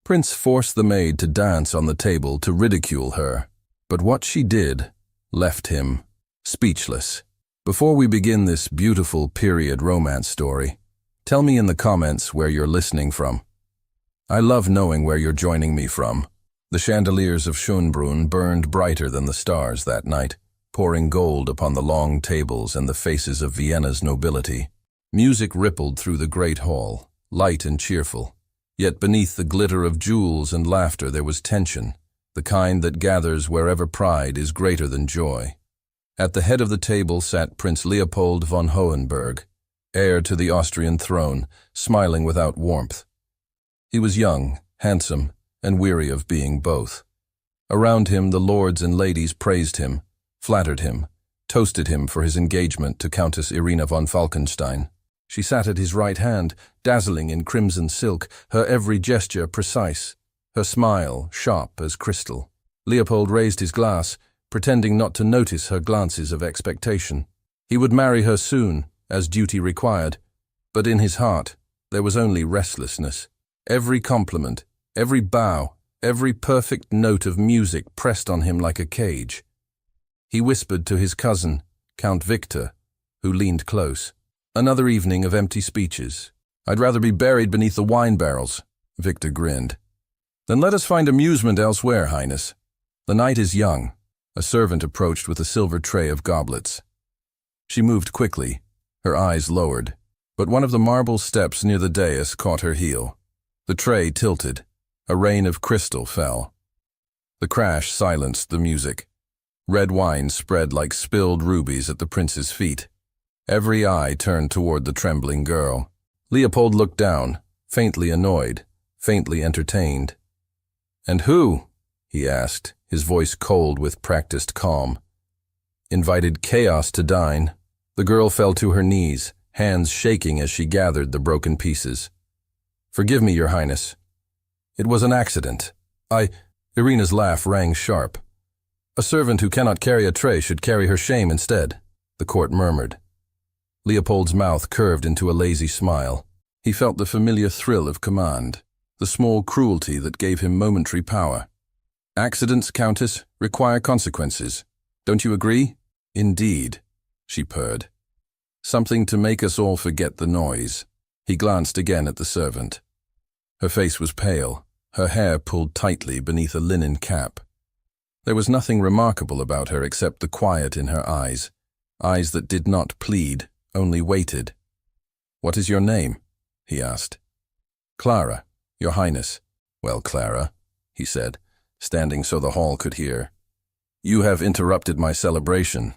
Prince forced the maid to dance on the table to ridicule her, but what she did left him speechless. Before we begin this beautiful period romance story, tell me in the comments where you're listening from. I love knowing where you're joining me from. The chandeliers of Schönbrunn burned brighter than the stars that night, pouring gold upon the long tables and the faces of Vienna's nobility. Music rippled through the great hall, light and cheerful. Yet beneath the glitter of jewels and laughter there was tension, the kind that gathers wherever pride is greater than joy. At the head of the table sat Prince Leopold von Hohenberg, heir to the Austrian throne, smiling without warmth. He was young, handsome, and weary of being both. Around him the lords and ladies praised him, flattered him, toasted him for his engagement to Countess Irina von Falkenstein. She sat at his right hand, dazzling in crimson silk, her every gesture precise, her smile sharp as crystal. Leopold raised his glass, pretending not to notice her glances of expectation. He would marry her soon, as duty required, but in his heart there was only restlessness. Every compliment, every bow, every perfect note of music pressed on him like a cage. He whispered to his cousin, Count Victor, who leaned close. Another evening of empty speeches. I'd rather be buried beneath the wine barrels, Victor grinned. Then let us find amusement elsewhere, Highness. The night is young. A servant approached with a silver tray of goblets. She moved quickly, her eyes lowered, but one of the marble steps near the dais caught her heel. The tray tilted. A rain of crystal fell. The crash silenced the music. Red wine spread like spilled rubies at the prince's feet. Every eye turned toward the trembling girl. Leopold looked down, faintly annoyed, faintly entertained. "And who?" he asked, his voice cold with practiced calm. "Invited chaos to dine." The girl fell to her knees, hands shaking as she gathered the broken pieces. "Forgive me, Your Highness. It was an accident. Irina's laugh rang sharp. "A servant who cannot carry a tray should carry her shame instead," the court murmured. Leopold's mouth curved into a lazy smile. He felt the familiar thrill of command, the small cruelty that gave him momentary power. "Accidents, Countess, require consequences. Don't you agree?" "Indeed," she purred. "Something to make us all forget the noise." He glanced again at the servant. Her face was pale, her hair pulled tightly beneath a linen cap. There was nothing remarkable about her except the quiet in her eyes that did not plead, only waited. "What is your name?" he asked. "Clara, Your Highness." "Well, Clara," he said, standing so the hall could hear, "you have interrupted my celebration.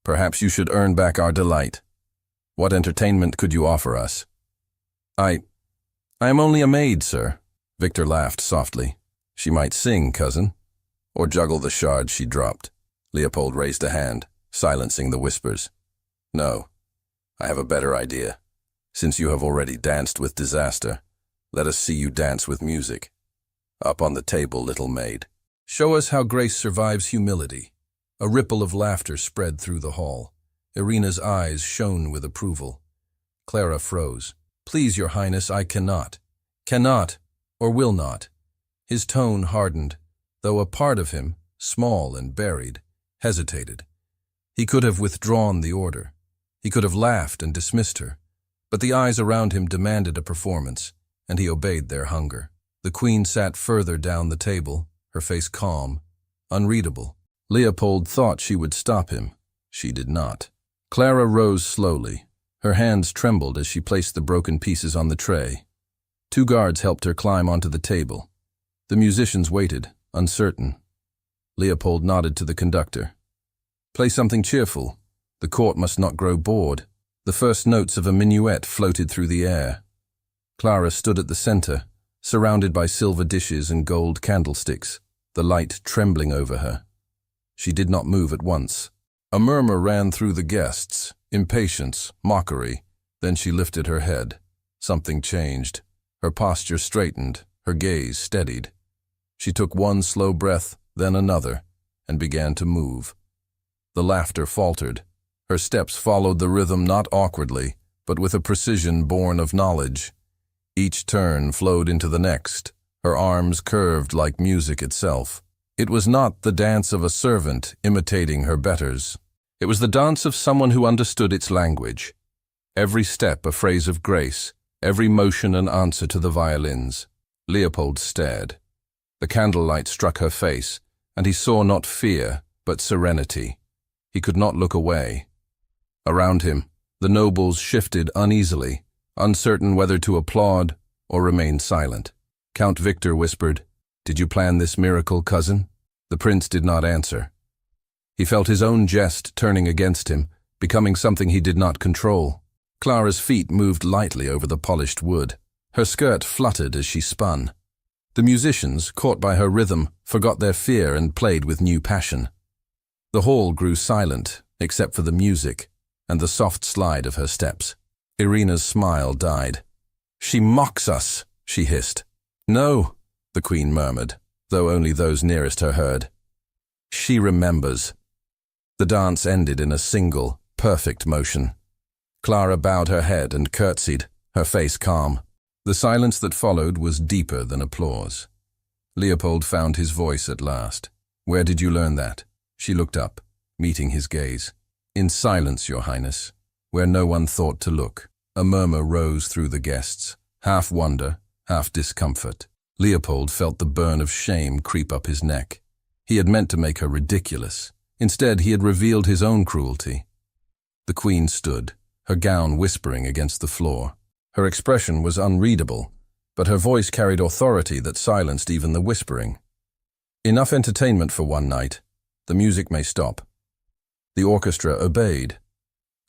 Perhaps you should earn back our delight. What entertainment could you offer us?" I am only a maid, sir." Victor laughed softly. "She might sing, cousin, or juggle the shards she dropped." Leopold raised a hand, silencing the whispers. "No, I have a better idea. Since you have already danced with disaster, let us see you dance with music. Up on the table, little maid. Show us how grace survives humility." A ripple of laughter spread through the hall. Irina's eyes shone with approval. Clara froze. "Please, Your Highness, I cannot. Cannot, or will not." His tone hardened, though a part of him, small and buried, hesitated. He could have withdrawn the order. He could have laughed and dismissed her, but the eyes around him demanded a performance, and he obeyed their hunger. The queen sat further down the table, her face calm, unreadable. Leopold thought she would stop him. She did not. Clara rose slowly. Her hands trembled as she placed the broken pieces on the tray. Two guards helped her climb onto the table. The musicians waited, uncertain. Leopold nodded to the conductor. "Play something cheerful. The court must not grow bored." The first notes of a minuet floated through the air. Clara stood at the center, surrounded by silver dishes and gold candlesticks, the light trembling over her. She did not move at once. A murmur ran through the guests, impatience, mockery. Then she lifted her head. Something changed. Her posture straightened, her gaze steadied. She took one slow breath, then another, and began to move. The laughter faltered. Her steps followed the rhythm not awkwardly, but with a precision born of knowledge. Each turn flowed into the next, her arms curved like music itself. It was not the dance of a servant imitating her betters. It was the dance of someone who understood its language. Every step a phrase of grace, every motion an answer to the violins. Leopold stared. The candlelight struck her face, and he saw not fear, but serenity. He could not look away. Around him, the nobles shifted uneasily, uncertain whether to applaud or remain silent. Count Victor whispered, "Did you plan this miracle, cousin?" The prince did not answer. He felt his own jest turning against him, becoming something he did not control. Clara's feet moved lightly over the polished wood. Her skirt fluttered as she spun. The musicians, caught by her rhythm, forgot their fear and played with new passion. The hall grew silent, except for the music and the soft slide of her steps. Irina's smile died. "She mocks us," she hissed. "No," the queen murmured, though only those nearest her heard. "She remembers." The dance ended in a single, perfect motion. Clara bowed her head and curtsied, her face calm. The silence that followed was deeper than applause. Leopold found his voice at last. "Where did you learn that?" She looked up, meeting his gaze. "In silence, Your Highness, where no one thought to look." A murmur rose through the guests, half wonder, half discomfort. Leopold felt the burn of shame creep up his neck. He had meant to make her ridiculous. Instead, he had revealed his own cruelty. The queen stood, her gown whispering against the floor. Her expression was unreadable, but her voice carried authority that silenced even the whispering. "Enough entertainment for one night. The music may stop." The orchestra obeyed.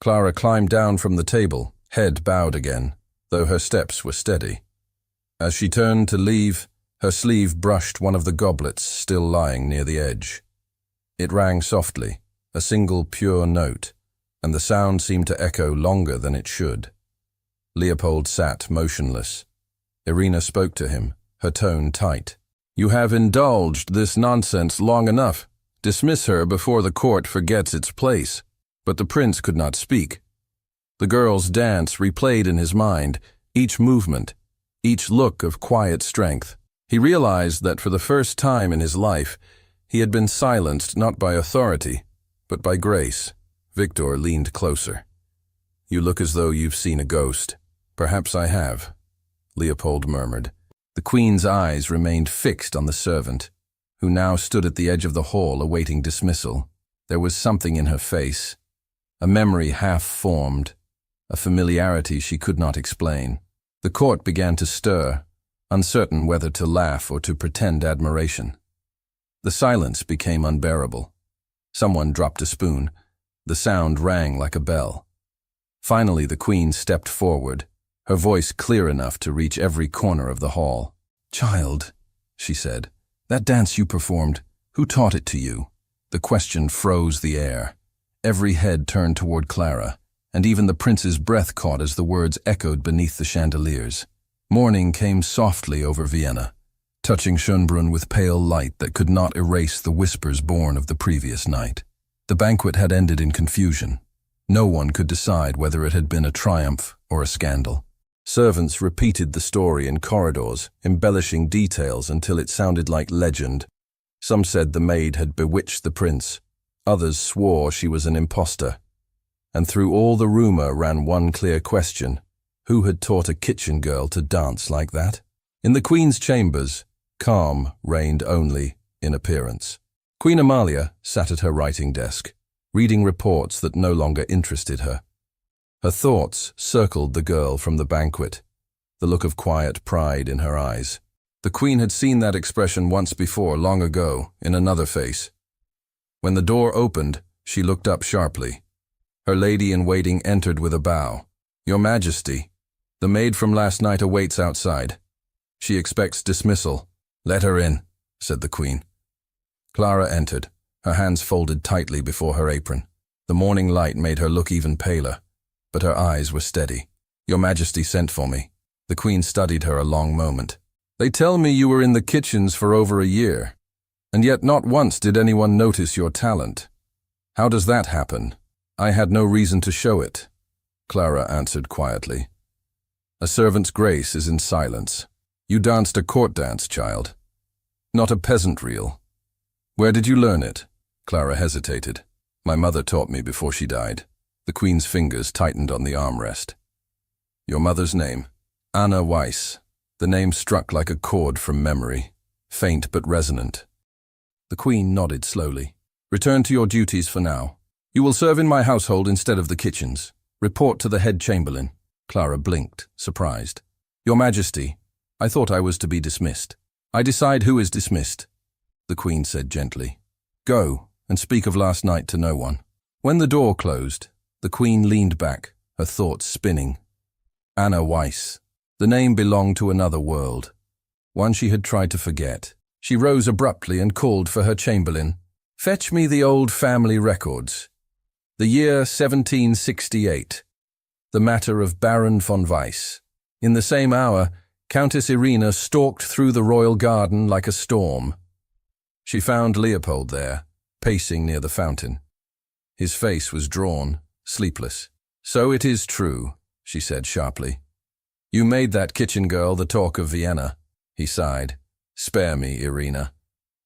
Clara climbed down from the table, head bowed again, though her steps were steady. As she turned to leave, her sleeve brushed one of the goblets still lying near the edge. It rang softly, a single pure note, and the sound seemed to echo longer than it should. Leopold sat motionless. Irina spoke to him, her tone tight. "You have indulged this nonsense long enough. Dismiss her before the court forgets its place." But the prince could not speak. The girl's dance replayed in his mind, each movement, each look of quiet strength. He realized that for the first time in his life, he had been silenced not by authority, but by grace. Victor leaned closer. "You look as though you've seen a ghost." "Perhaps I have," Leopold murmured. The queen's eyes remained fixed on the servant, who now stood at the edge of the hall awaiting dismissal. There was something in her face, a memory half-formed, a familiarity she could not explain. The court began to stir, uncertain whether to laugh or to pretend admiration. The silence became unbearable. Someone dropped a spoon. The sound rang like a bell. Finally, the queen stepped forward, her voice clear enough to reach every corner of the hall. "Child," she said, "that dance you performed, who taught it to you?" The question froze the air. Every head turned toward Clara, and even the prince's breath caught as the words echoed beneath the chandeliers. Morning came softly over Vienna, touching Schönbrunn with pale light that could not erase the whispers born of the previous night. The banquet had ended in confusion. No one could decide whether it had been a triumph or a scandal. Servants repeated the story in corridors, embellishing details until it sounded like legend. Some said the maid had bewitched the prince. Others swore she was an impostor. And through all the rumor ran one clear question: who had taught a kitchen girl to dance like that? In the queen's chambers, calm reigned only in appearance. Queen Amalia sat at her writing desk, reading reports that no longer interested her. Her thoughts circled the girl from the banquet, the look of quiet pride in her eyes. The queen had seen that expression once before, long ago, in another face. When the door opened, she looked up sharply. Her lady-in-waiting entered with a bow. "Your Majesty, the maid from last night awaits outside. She expects dismissal." "Let her in," said the queen. Clara entered, her hands folded tightly before her apron. The morning light made her look even paler, but her eyes were steady. "Your Majesty sent for me." The queen studied her a long moment. "They tell me you were in the kitchens for over a year, and yet not once did anyone notice your talent. How does that happen?" "I had no reason to show it," Clara answered quietly. "A servant's grace is in silence. You danced a court dance, child. Not a peasant reel. Where did you learn it? Clara hesitated. My mother taught me before she died. The Queen's fingers tightened on the armrest. Your mother's name? Anna Weiss. The name struck like a chord from memory, faint but resonant. The Queen nodded slowly. Return to your duties for now. You will serve in my household instead of the kitchens. Report to the head chamberlain. Clara blinked, surprised. Your Majesty, I thought I was to be dismissed. I decide who is dismissed, the Queen said gently. Go, and speak of last night to no one. When the door closed, the Queen leaned back, her thoughts spinning. Anna Weiss. The name belonged to another world, one she had tried to forget. She rose abruptly and called for her chamberlain. Fetch me the old family records. The year 1768. The matter of Baron von Weiss. In the same hour, Countess Irina stalked through the royal garden like a storm. She found Leopold there, pacing near the fountain. His face was drawn, sleepless. So it is true, she said sharply. You made that kitchen girl the talk of Vienna, he sighed. Spare me, Irina.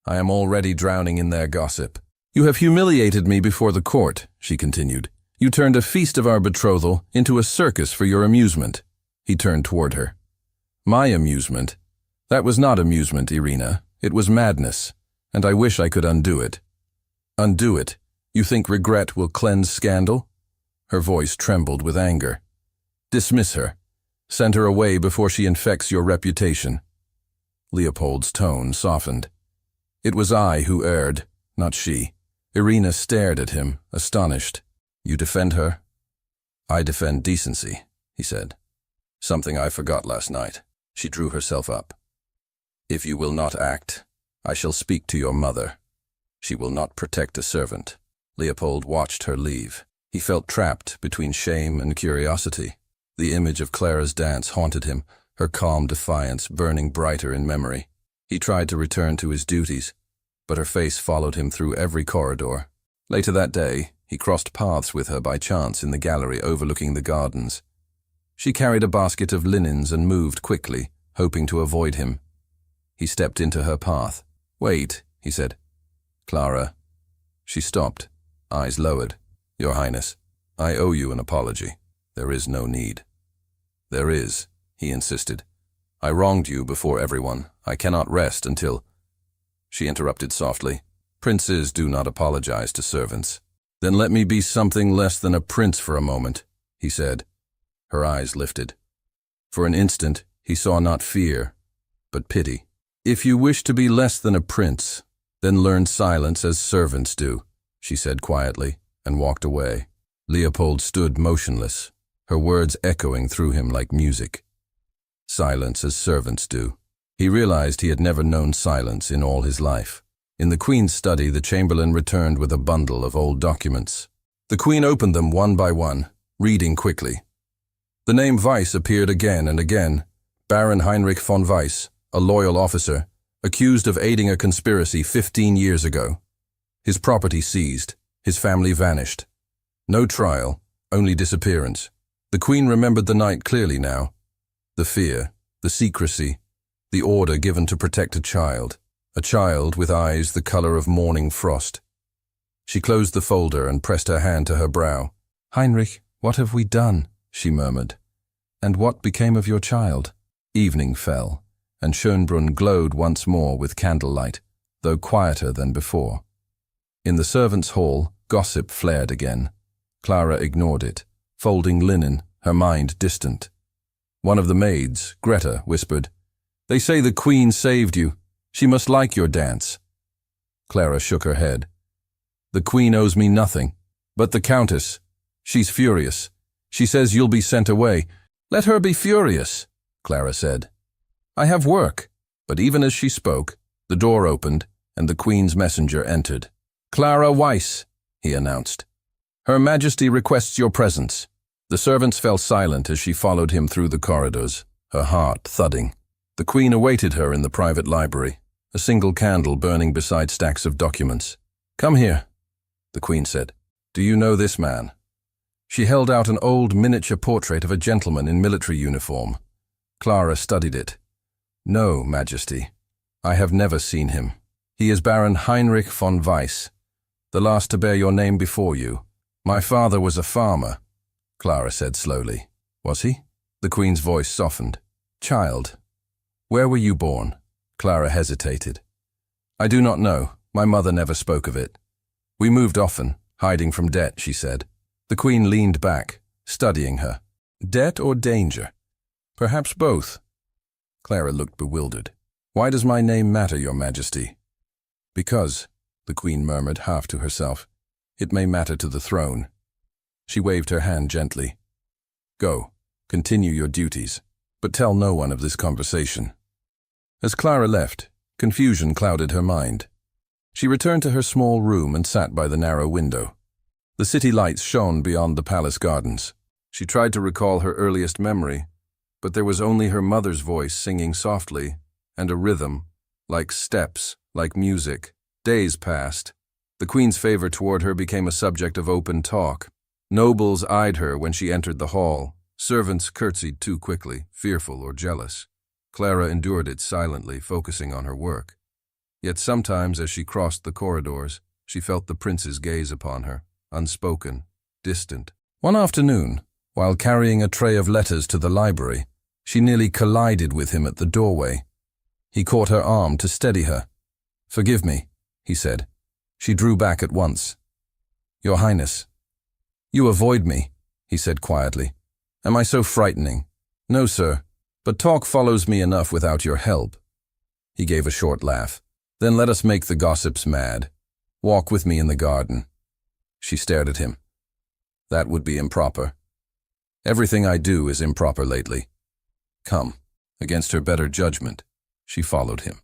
I am already drowning in their gossip. You have humiliated me before the court, she continued. You turned a feast of our betrothal into a circus for your amusement. He turned toward her. My amusement? That was not amusement, Irina. It was madness, and I wish I could undo it. Undo it? You think regret will cleanse scandal? Her voice trembled with anger. Dismiss her. Send her away before she infects your reputation. Leopold's tone softened. It was I who erred, not she. Irina stared at him, astonished. You defend her? I defend decency, he said. Something I forgot last night. She drew herself up. If you will not act, I shall speak to your mother. She will not protect a servant. Leopold watched her leave. He felt trapped between shame and curiosity. The image of Clara's dance haunted him, her calm defiance burning brighter in memory. He tried to return to his duties, but her face followed him through every corridor. Later that day, he crossed paths with her by chance in the gallery overlooking the gardens. She carried a basket of linens and moved quickly, hoping to avoid him. He stepped into her path. Wait, he said. Clara. She stopped, eyes lowered. Your Highness, I owe you an apology. There is no need. There is, he insisted. I wronged you before everyone. I cannot rest until... She interrupted softly. Princes do not apologize to servants. Then let me be something less than a prince for a moment, he said. Her eyes lifted. For an instant, he saw not fear, but pity. If you wish to be less than a prince, then learn silence as servants do, she said quietly, and walked away. Leopold stood motionless, her words echoing through him like music. Silence as servants do. He realized he had never known silence in all his life. In the Queen's study, the chamberlain returned with a bundle of old documents. The Queen opened them one by one, reading quickly. The name Weiss appeared again and again. Baron Heinrich von Weiss, a loyal officer, accused of aiding a conspiracy 15 years ago. His property seized, his family vanished. No trial, only disappearance. The Queen remembered the night clearly now. The fear, the secrecy, the order given to protect a child with eyes the color of morning frost. She closed the folder and pressed her hand to her brow. Heinrich, what have we done? She murmured. And what became of your child? Evening fell, and Schönbrunn glowed once more with candlelight, though quieter than before. In the servants' hall, gossip flared again. Clara ignored it, folding linen, her mind distant. One of the maids, Greta, whispered, They say the Queen saved you. She must like your dance. Clara shook her head. The Queen owes me nothing. But the Countess, she's furious. She says you'll be sent away. Let her be furious, Clara said. I have work. But even as she spoke, the door opened and the Queen's messenger entered. Clara Weiss, he announced. Her Majesty requests your presence. The servants fell silent as she followed him through the corridors, her heart thudding. The Queen awaited her in the private library, a single candle burning beside stacks of documents. Come here, the Queen said. Do you know this man? She held out an old miniature portrait of a gentleman in military uniform. Clara studied it. No, Majesty. I have never seen him. He is Baron Heinrich von Weiss, the last to bear your name before you. My father was a farmer, Clara said slowly. Was he? The Queen's voice softened. Child, where were you born? Clara hesitated. I do not know. My mother never spoke of it. We moved often, hiding from debt, she said. The Queen leaned back, studying her. Debt or danger? Perhaps both. Clara looked bewildered. Why does my name matter, Your Majesty? Because, the Queen murmured half to herself, it may matter to the throne. She waved her hand gently. Go, continue your duties, but tell no one of this conversation. As Clara left, confusion clouded her mind. She returned to her small room and sat by the narrow window. The city lights shone beyond the palace gardens. She tried to recall her earliest memory, but there was only her mother's voice singing softly, and a rhythm, like steps, like music. Days passed. The Queen's favor toward her became a subject of open talk. Nobles eyed her when she entered the hall. Servants curtsied too quickly, fearful or jealous. Clara endured it silently, focusing on her work. Yet sometimes, as she crossed the corridors, she felt the prince's gaze upon her, unspoken, distant. One afternoon, while carrying a tray of letters to the library, she nearly collided with him at the doorway. He caught her arm to steady her. Forgive me, he said. She drew back at once. Your Highness. You avoid me, he said quietly. Am I so frightening? No, sir, but talk follows me enough without your help. He gave a short laugh. Then let us make the gossips mad. Walk with me in the garden. She stared at him. That would be improper. Everything I do is improper lately. Come. Against her better judgment, she followed him.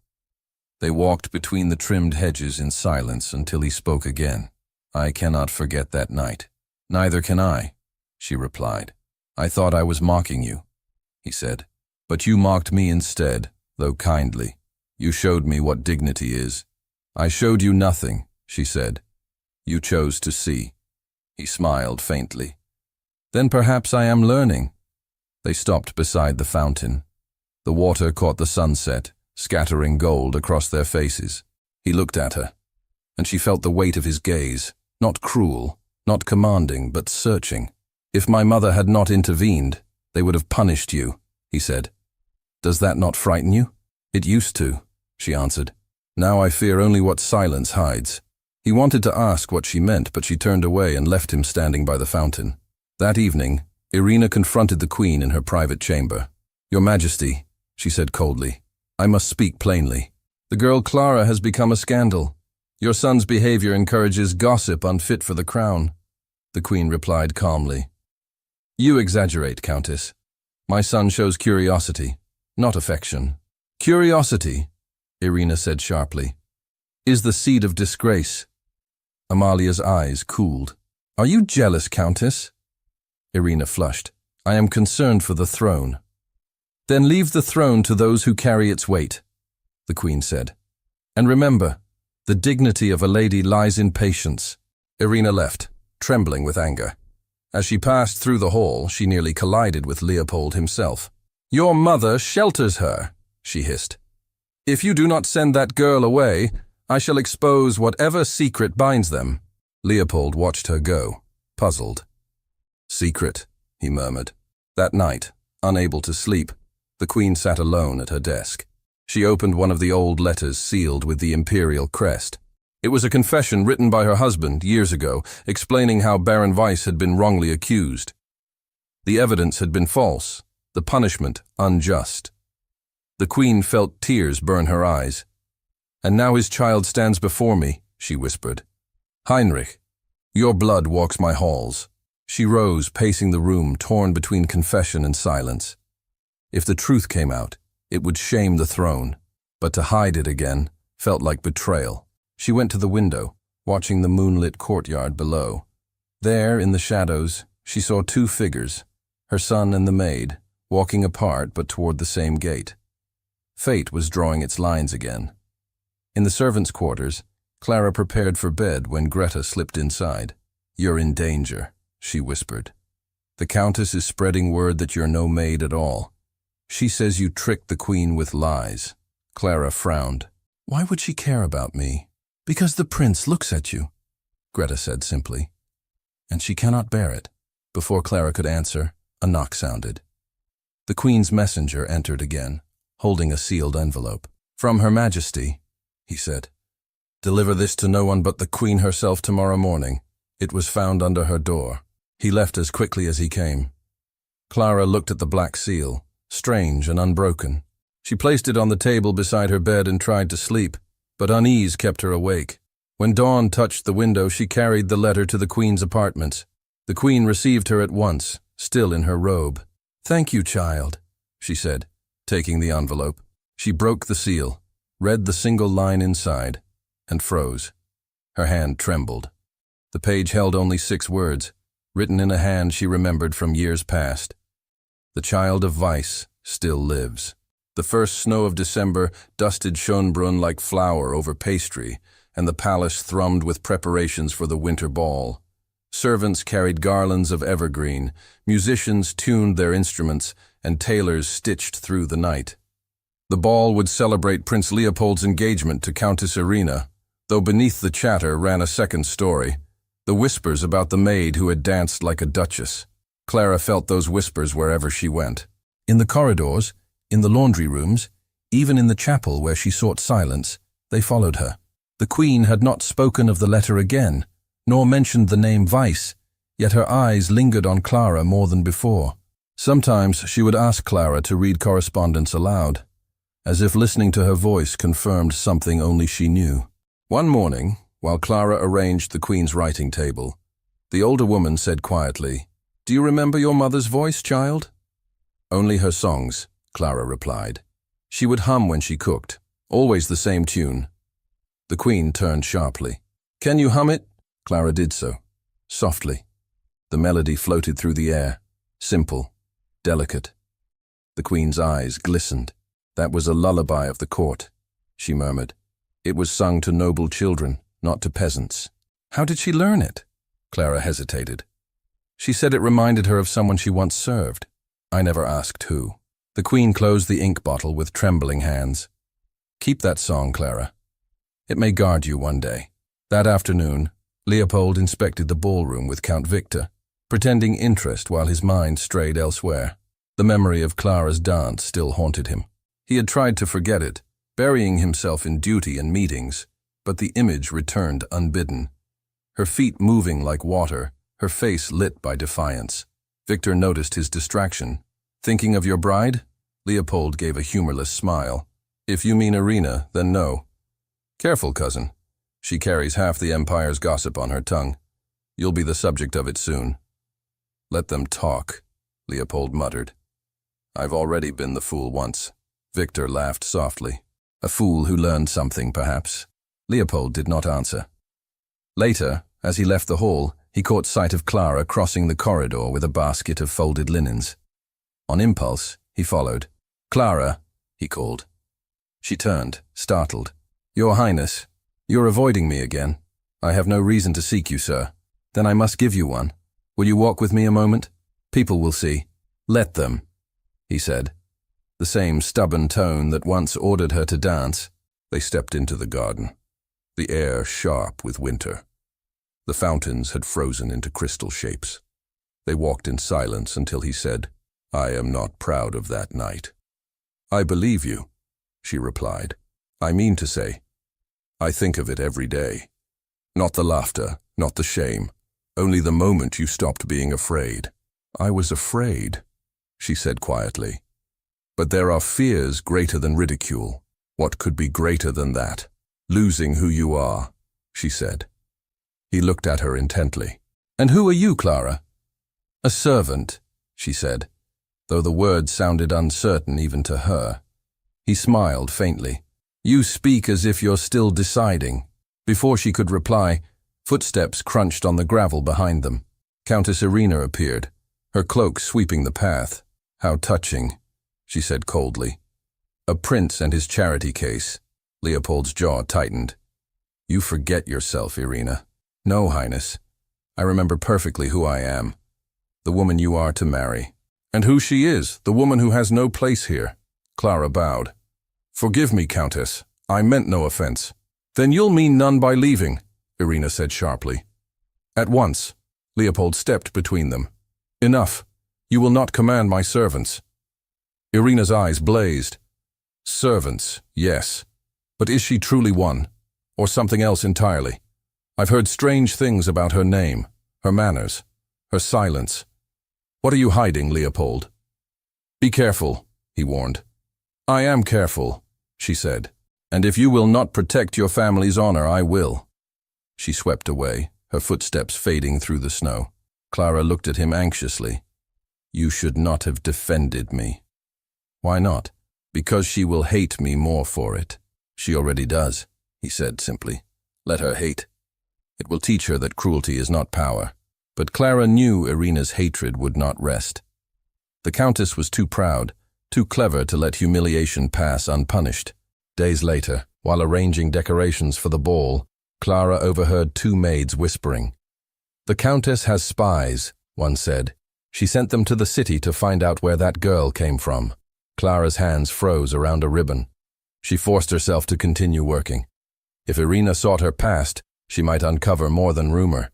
They walked between the trimmed hedges in silence until he spoke again. I cannot forget that night. Neither can I, she replied. I thought I was mocking you, he said. But you mocked me instead, though kindly. You showed me what dignity is. I showed you nothing, she said. You chose to see. He smiled faintly. Then perhaps I am learning. They stopped beside the fountain. The water caught the sunset, scattering gold across their faces. He looked at her, and she felt the weight of his gaze, not cruel, not commanding, but searching. If my mother had not intervened, they would have punished you, he said. Does that not frighten you? It used to, she answered. Now I fear only what silence hides. He wanted to ask what she meant, but she turned away and left him standing by the fountain. That evening, Irina confronted the Queen in her private chamber. Your Majesty, she said coldly, I must speak plainly. The girl Clara has become a scandal. Your son's behavior encourages gossip unfit for the crown. The Queen replied calmly. You exaggerate, Countess. My son shows curiosity, not affection. Curiosity, Irina said sharply, is the seed of disgrace. Amalia's eyes cooled. Are you jealous, Countess? Irina flushed. I am concerned for the throne. Then leave the throne to those who carry its weight, the Queen said. And remember, the dignity of a lady lies in patience. Irina left, trembling with anger. As she passed through the hall, she nearly collided with Leopold himself. Your mother shelters her, she hissed. If you do not send that girl away, I shall expose whatever secret binds them. Leopold watched her go, puzzled. Secret, he murmured. That night, unable to sleep, the Queen sat alone at her desk. She opened one of the old letters sealed with the imperial crest. It was a confession written by her husband years ago, explaining how Baron Weiss had been wrongly accused. The evidence had been false, the punishment unjust. The Queen felt tears burn her eyes. And now his child stands before me, she whispered. Heinrich, your blood walks my halls. She rose, pacing the room, torn between confession and silence. If the truth came out, it would shame the throne, but to hide it again felt like betrayal. She went to the window, watching the moonlit courtyard below. There, in the shadows, she saw two figures, her son and the maid, walking apart but toward the same gate. Fate was drawing its lines again. In the servants' quarters, Clara prepared for bed when Greta slipped inside. You're in danger, she whispered. The Countess is spreading word that you're no maid at all. She says you tricked the queen with lies. Clara frowned. Why would she care about me? Because the prince looks at you, Greta said simply. And she cannot bear it. Before Clara could answer, a knock sounded. The queen's messenger entered again, holding a sealed envelope. From Her Majesty, he said. Deliver this to no one but the queen herself tomorrow morning. It was found under her door. He left as quickly as he came. Clara looked at the black seal, strange and unbroken. She placed it on the table beside her bed and tried to sleep, but unease kept her awake. When dawn touched the window, she carried the letter to the queen's apartments. The queen received her at once, still in her robe. Thank you, child, she said, taking the envelope. She broke the seal, read the single line inside, and froze. Her hand trembled. The page held only 6 words, written in a hand she remembered from years past. The child of vice still lives. The first snow of December dusted Schönbrunn like flour over pastry, and the palace thrummed with preparations for the winter ball. Servants carried garlands of evergreen, musicians tuned their instruments, and tailors stitched through the night. The ball would celebrate Prince Leopold's engagement to Countess Irina, though beneath the chatter ran a second story, the whispers about the maid who had danced like a duchess. Clara felt those whispers wherever she went. In the corridors, in the laundry rooms, even in the chapel where she sought silence, they followed her. The queen had not spoken of the letter again, nor mentioned the name Vice, yet her eyes lingered on Clara more than before. Sometimes she would ask Clara to read correspondence aloud, as if listening to her voice confirmed something only she knew. One morning, while Clara arranged the queen's writing table, the older woman said quietly, "Do you remember your mother's voice, child?" "Only her songs," Clara replied. She would hum when she cooked, always the same tune. The queen turned sharply. "Can you hum it?" Clara did so, softly. The melody floated through the air, simple, delicate. The queen's eyes glistened. "That was a lullaby of the court," she murmured. "It was sung to noble children, not to peasants." "How did she learn it?" Clara hesitated. "She said it reminded her of someone she once served." "I never asked who." The queen closed the ink bottle with trembling hands. "Keep that song, Clara. It may guard you one day." That afternoon, Leopold inspected the ballroom with Count Victor, pretending interest while his mind strayed elsewhere. The memory of Clara's dance still haunted him. He had tried to forget it, burying himself in duty and meetings, but the image returned unbidden. Her feet moving like water, her face lit by defiance. Victor noticed his distraction. "Thinking of your bride?" Leopold gave a humorless smile. "If you mean Irina, then no." "Careful, cousin. She carries half the empire's gossip on her tongue. You'll be the subject of it soon." "Let them talk," Leopold muttered. "I've already been the fool once." Victor laughed softly. "A fool who learned something, perhaps." Leopold did not answer. Later, as he left the hall, he caught sight of Clara crossing the corridor with a basket of folded linens. On impulse, he followed. "Clara," he called. She turned, startled. "Your Highness, you're avoiding me again." "I have no reason to seek you, sir." "Then I must give you one. Will you walk with me a moment? People will see." "Let them," he said. The same stubborn tone that once ordered her to dance. They stepped into the garden, the air sharp with winter. The fountains had frozen into crystal shapes. They walked in silence until he said, "I am not proud of that night." "I believe you," she replied. "I mean to say, I think of it every day. Not the laughter, not the shame, only the moment you stopped being afraid." "I was afraid," she said quietly. "But there are fears greater than ridicule. What could be greater than that? Losing who you are," she said. He looked at her intently. "And who are you, Clara?" "A servant," she said, though the words sounded uncertain even to her. He smiled faintly. "You speak as if you're still deciding." Before she could reply, footsteps crunched on the gravel behind them. Countess Irina appeared, her cloak sweeping the path. "How touching," she said coldly. "A prince and his charity case." Leopold's jaw tightened. "You forget yourself, Irina." "No, Highness. I remember perfectly who I am. The woman you are to marry." And who she is, the woman who has no place here. Clara bowed. Forgive me, Countess. I meant no offense. Then you'll mean none by leaving, Irina said sharply. At once, Leopold stepped between them. Enough. You will not command my servants. Irina's eyes blazed. Servants, yes. But is she truly one? Or something else entirely? I've heard strange things about her name, her manners, her silence. What are you hiding, Leopold? Be careful, he warned. I am careful, she said. And if you will not protect your family's honor, I will. She swept away, her footsteps fading through the snow. Clara looked at him anxiously. You should not have defended me. Why not? Because she will hate me more for it. She already does, he said simply. Let her hate. It will teach her that cruelty is not power. But Clara knew Irina's hatred would not rest. The Countess was too proud, too clever to let humiliation pass unpunished. Days later, while arranging decorations for the ball, Clara overheard two maids whispering. The Countess has spies, one said. She sent them to the city to find out where that girl came from. Clara's hands froze around a ribbon. She forced herself to continue working. If Irina sought her past, she might uncover more than rumor.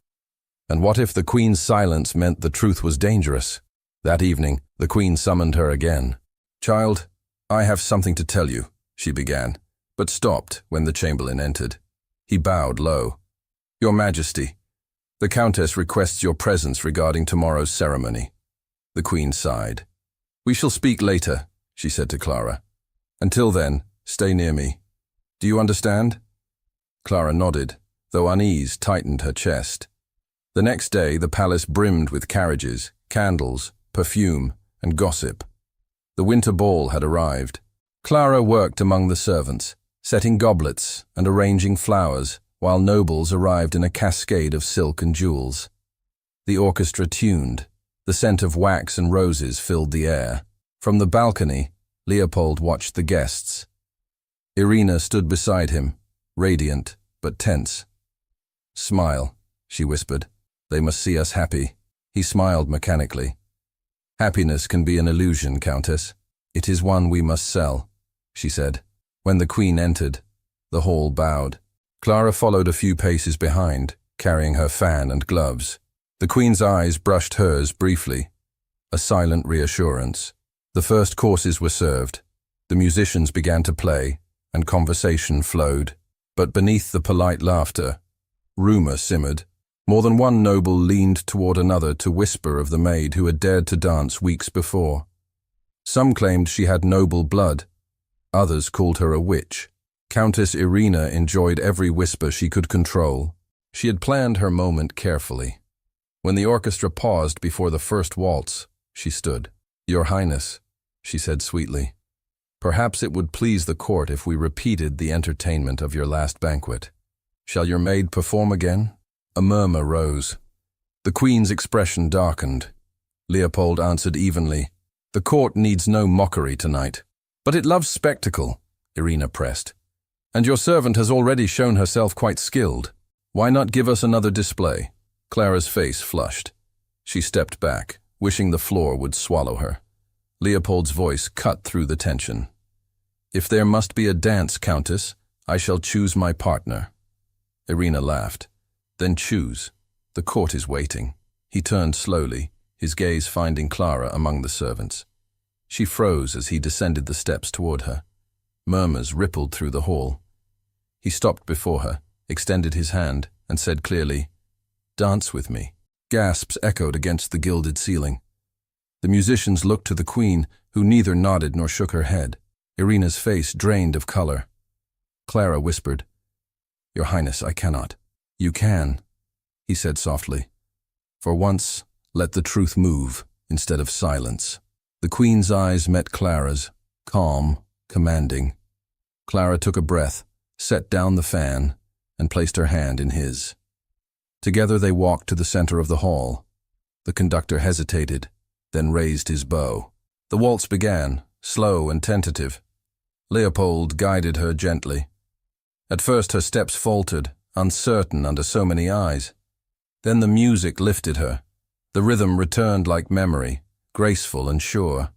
And what if the Queen's silence meant the truth was dangerous? That evening, the Queen summoned her again. Child, I have something to tell you, she began, but stopped when the Chamberlain entered. He bowed low. Your Majesty, the Countess requests your presence regarding tomorrow's ceremony. The Queen sighed. We shall speak later, she said to Clara. Until then, stay near me. Do you understand? Clara nodded, though unease tightened her chest. The next day, the palace brimmed with carriages, candles, perfume, and gossip. The winter ball had arrived. Clara worked among the servants, setting goblets and arranging flowers, while nobles arrived in a cascade of silk and jewels. The orchestra tuned. The scent of wax and roses filled the air. From the balcony, Leopold watched the guests. Irina stood beside him, radiant but tense. Smile, she whispered. They must see us happy. He smiled mechanically. Happiness can be an illusion, Countess. It is one we must sell, she said. When the Queen entered, the hall bowed. Clara followed a few paces behind, carrying her fan and gloves. The Queen's eyes brushed hers briefly, a silent reassurance. The first courses were served. The musicians began to play, and conversation flowed. But beneath the polite laughter, rumor simmered. More than one noble leaned toward another to whisper of the maid who had dared to dance weeks before. Some claimed she had noble blood. Others called her a witch. Countess Irina enjoyed every whisper she could control. She had planned her moment carefully. When the orchestra paused before the first waltz, she stood. Your Highness, she said sweetly, perhaps it would please the court if we repeated the entertainment of your last banquet. Shall your maid perform again? A murmur rose. The Queen's expression darkened. Leopold answered evenly, the court needs no mockery tonight. But it loves spectacle, Irina pressed. And your servant has already shown herself quite skilled. Why not give us another display? Clara's face flushed. She stepped back, wishing the floor would swallow her. Leopold's voice cut through the tension. If there must be a dance, Countess, I shall choose my partner. Irina laughed. Then choose. The court is waiting. He turned slowly, his gaze finding Clara among the servants. She froze as he descended the steps toward her. Murmurs rippled through the hall. He stopped before her, extended his hand, and said clearly, Dance with me. Gasps echoed against the gilded ceiling. The musicians looked to the Queen, who neither nodded nor shook her head. Irina's face drained of color. Clara whispered, Your Highness, I cannot. You can, he said softly. For once, let the truth move instead of silence. The Queen's eyes met Clara's, calm, commanding. Clara took a breath, set down the fan, and placed her hand in his. Together they walked to the center of the hall. The conductor hesitated, then raised his bow. The waltz began, slow and tentative. Leopold guided her gently. At first her steps faltered, uncertain under so many eyes. Then the music lifted her. The rhythm returned like memory, graceful and sure.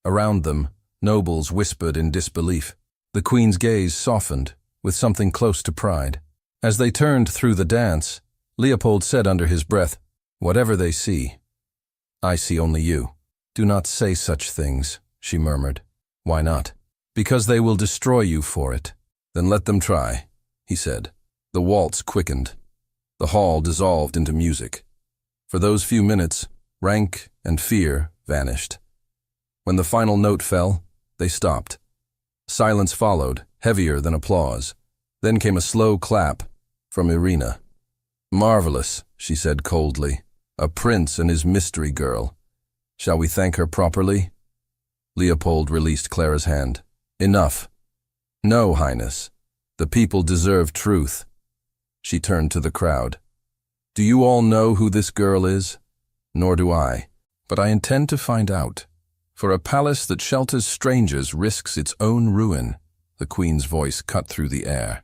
Around them, nobles whispered in disbelief. The queen's gaze softened, with something close to pride. As they turned through the dance, Leopold said under his breath, "Whatever they see, I see only you." "Do not say such things," she murmured. "Why not?" "Because they will destroy you for it." "Then let them try," he said. The waltz quickened. The hall dissolved into music. For those few minutes, rank and fear vanished. When the final note fell, they stopped. Silence followed, heavier than applause. Then came a slow clap from Irina. "Marvelous," she said coldly. "A prince and his mystery girl. Shall we thank her properly?" Leopold released Clara's hand. "Enough." "No, Highness. The people deserve truth." She turned to the crowd. "Do you all know who this girl is? Nor do I. But I intend to find out. For a palace that shelters strangers risks its own ruin." The queen's voice cut through the air.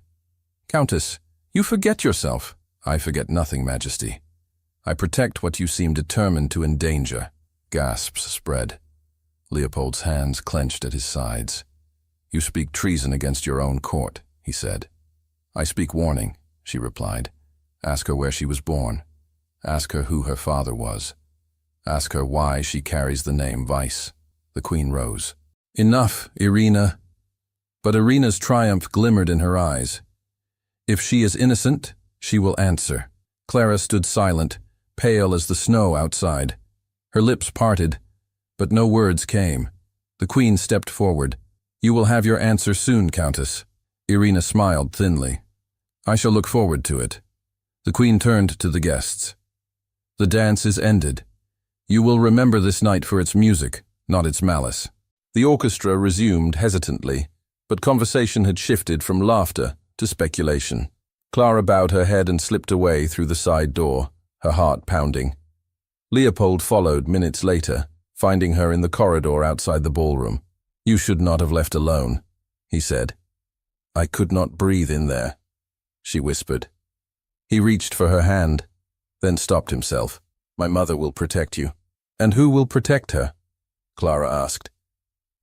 "Countess, you forget yourself." "I forget nothing, Majesty. I protect what you seem determined to endanger." Gasps spread. Leopold's hands clenched at his sides. "You speak treason against your own court," he said. "I speak warning," she replied. "Ask her where she was born. Ask her who her father was. Ask her why she carries the name Vice." The queen rose. "Enough, Irina." But Irina's triumph glimmered in her eyes. "If she is innocent, she will answer." Clara stood silent, pale as the snow outside. Her lips parted, but no words came. The queen stepped forward. "You will have your answer soon, Countess." Irina smiled thinly. "I shall look forward to it." The queen turned to the guests. "The dance is ended. You will remember this night for its music, not its malice." The orchestra resumed hesitantly, but conversation had shifted from laughter to speculation. Clara bowed her head and slipped away through the side door, her heart pounding. Leopold followed minutes later, finding her in the corridor outside the ballroom. "You should not have left alone," he said. "I could not breathe in there," she whispered. He reached for her hand, then stopped himself. "My mother will protect you." "And who will protect her?" Clara asked.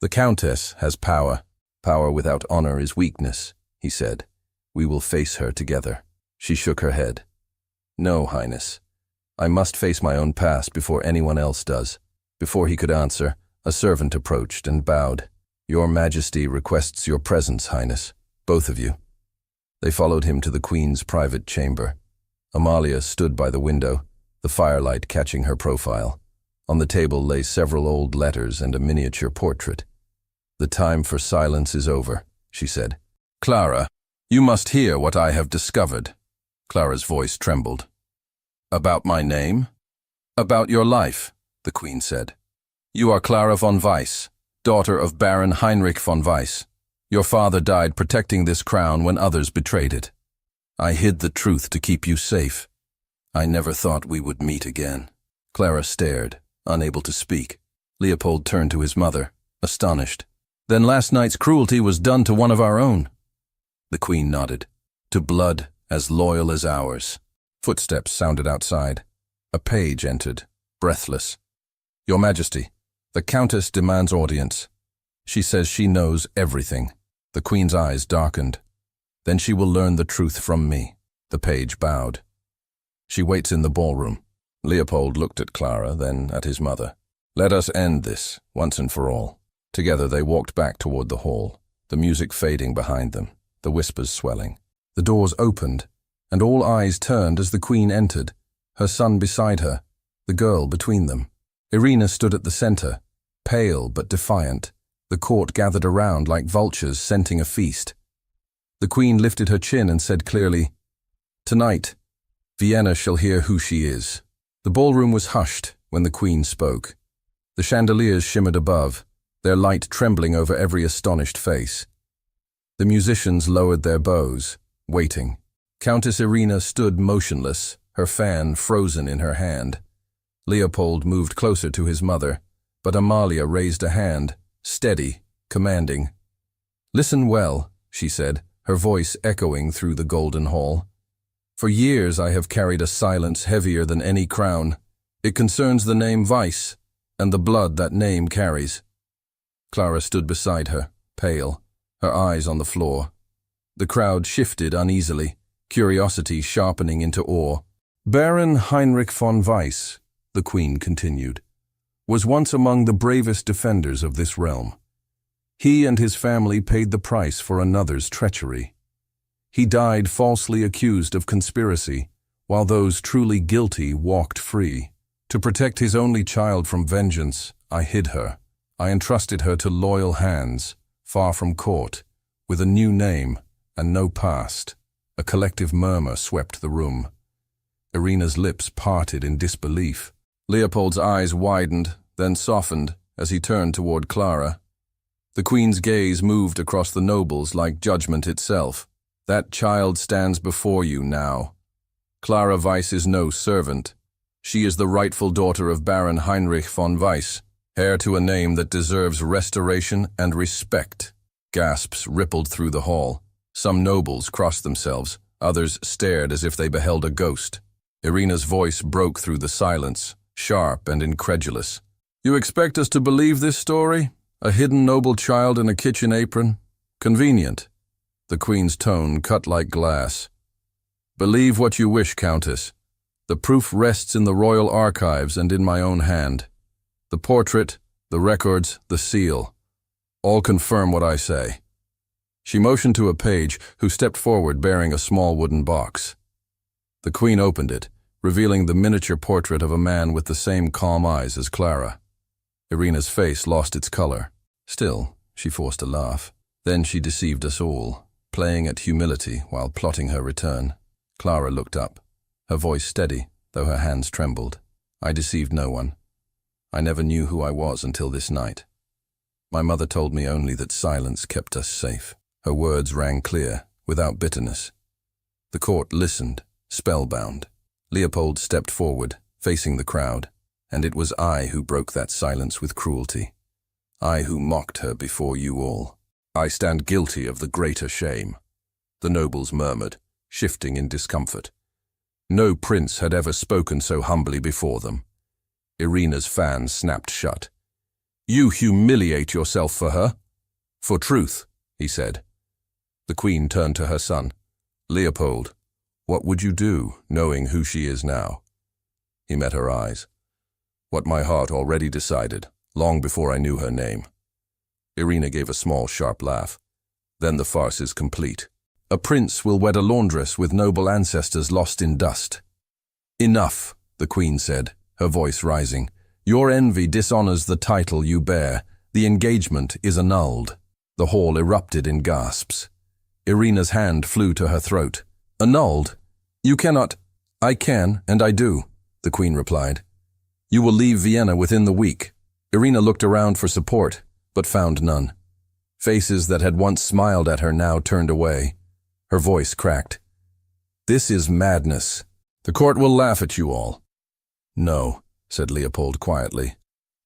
"The Countess has power. Power without honor is weakness," he said. "We will face her together." She shook her head. "No, Highness. I must face my own past before anyone else does." Before he could answer, a servant approached and bowed. "Your Majesty requests your presence, Highness, both of you." They followed him to the Queen's private chamber. Amalia stood by the window, the firelight catching her profile. On the table lay several old letters and a miniature portrait. "The time for silence is over," she said. "Clara, you must hear what I have discovered." Clara's voice trembled. "About my name?" "About your life," the Queen said. "You are Clara von Weiss, daughter of Baron Heinrich von Weiss. Your father died protecting this crown when others betrayed it. I hid the truth to keep you safe. I never thought we would meet again." Clara stared, unable to speak. Leopold turned to his mother, astonished. "Then last night's cruelty was done to one of our own?" The Queen nodded. "To blood as loyal as ours." Footsteps sounded outside. A page entered, breathless. "Your Majesty, the Countess demands audience. She says she knows everything." The Queen's eyes darkened. "Then she will learn the truth from me." The page bowed. "She waits in the ballroom." Leopold looked at Clara, then at his mother. "Let us end this, once and for all." Together they walked back toward the hall, the music fading behind them, the whispers swelling. The doors opened, and all eyes turned as the Queen entered, her son beside her, the girl between them. Irina stood at the center, pale but defiant. The court gathered around like vultures scenting a feast. The Queen lifted her chin and said clearly, "Tonight, Vienna shall hear who she is." The ballroom was hushed when the Queen spoke. The chandeliers shimmered above, their light trembling over every astonished face. The musicians lowered their bows, waiting. Countess Irina stood motionless, her fan frozen in her hand. Leopold moved closer to his mother, but Amalia raised a hand, steady, commanding. "Listen well," she said, her voice echoing through the golden hall. "For years I have carried a silence heavier than any crown. It concerns the name Weiss, and the blood that name carries. Clara stood beside her, pale, her eyes on the floor. The crowd shifted uneasily, curiosity sharpening into awe. Baron Heinrich von Weiss, the Queen continued, was once among the bravest defenders of this realm. He and his family paid the price for another's treachery. He died falsely accused of conspiracy, while those truly guilty walked free. To protect his only child from vengeance, I hid her. I entrusted her to loyal hands, far from court, with a new name and no past. A collective murmur swept the room. Irina's lips parted in disbelief. Leopold's eyes widened, then softened as he turned toward Clara. The Queen's gaze moved across the nobles like judgment itself. That child stands before you now. Clara Weiss is no servant. She is the rightful daughter of Baron Heinrich von Weiss, heir to a name that deserves restoration and respect. Gasps rippled through the hall. Some nobles crossed themselves, others stared as if they beheld a ghost. Irina's voice broke through the silence, sharp and incredulous. You expect us to believe this story? A hidden noble child in a kitchen apron? Convenient. The Queen's tone cut like glass. Believe what you wish, Countess. The proof rests in the royal archives and in my own hand. The portrait, the records, the seal. All confirm what I say. She motioned to a page who stepped forward bearing a small wooden box. The Queen opened it, revealing the miniature portrait of a man with the same calm eyes as Clara. Irina's face lost its color. Still, she forced a laugh. Then she deceived us all, playing at humility while plotting her return. Clara looked up, her voice steady, though her hands trembled. I deceived no one. I never knew who I was until this night. My mother told me only that silence kept us safe. Her words rang clear, without bitterness. The court listened, spellbound. Leopold stepped forward, facing the crowd, and it was I who broke that silence with cruelty. I who mocked her before you all. I stand guilty of the greater shame. The nobles murmured, shifting in discomfort. No prince had ever spoken so humbly before them. Irina's fan snapped shut. You humiliate yourself for her? For truth, he said. The Queen turned to her son. Leopold, what would you do, knowing who she is now? He met her eyes. What my heart already decided, long before I knew her name. Irina gave a small, sharp laugh. Then the farce is complete. A prince will wed a laundress with noble ancestors lost in dust. Enough, the Queen said, her voice rising. Your envy dishonors the title you bear. The engagement is annulled. The hall erupted in gasps. Irina's hand flew to her throat. Annulled? You cannot. I can, and I do, the Queen replied. You will leave Vienna within the week. Irina looked around for support, but found none. Faces that had once smiled at her now turned away. Her voice cracked. This is madness. The court will laugh at you all. No, said Leopold quietly.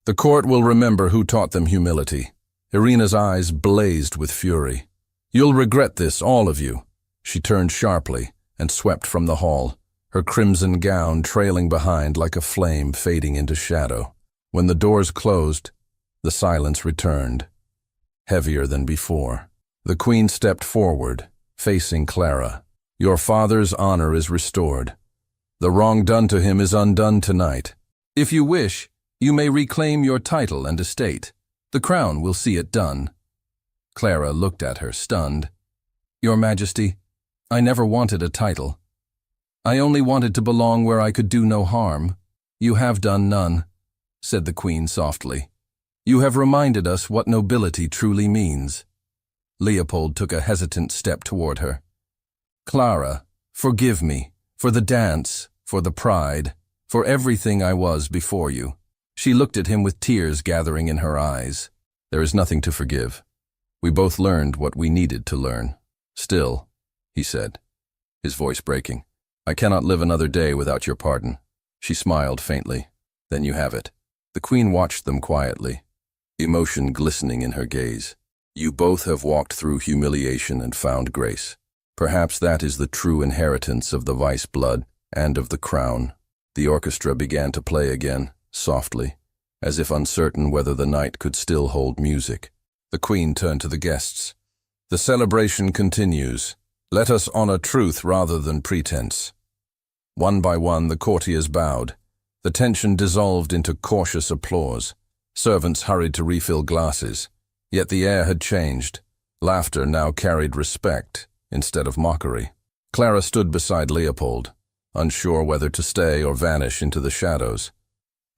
The court will remember who taught them humility. Irina's eyes blazed with fury. You'll regret this, all of you. She turned sharply and swept from the hall, her crimson gown trailing behind like a flame fading into shadow. When the doors closed, the silence returned, heavier than before. The Queen stepped forward, facing Clara. Your father's honor is restored. The wrong done to him is undone tonight. If you wish, you may reclaim your title and estate. The crown will see it done. Clara looked at her, stunned. Your Majesty, I never wanted a title. I only wanted to belong where I could do no harm. You have done none, said the Queen softly. You have reminded us what nobility truly means. Leopold took a hesitant step toward her. Clara, forgive me, for the dance, for the pride, for everything I was before you. She looked at him with tears gathering in her eyes. There is nothing to forgive. We both learned what we needed to learn. Still, he said, his voice breaking, I cannot live another day without your pardon. She smiled faintly. Then you have it. The Queen watched them quietly, emotion glistening in her gaze. You both have walked through humiliation and found grace. Perhaps that is the true inheritance of the Weiss blood and of the crown. The orchestra began to play again, softly, as if uncertain whether the night could still hold music. The Queen turned to the guests. "The celebration continues. Let us honor truth rather than pretense." One by one, the courtiers bowed. The tension dissolved into cautious applause. Servants hurried to refill glasses. Yet the air had changed. Laughter now carried respect instead of mockery. Clara stood beside Leopold, unsure whether to stay or vanish into the shadows.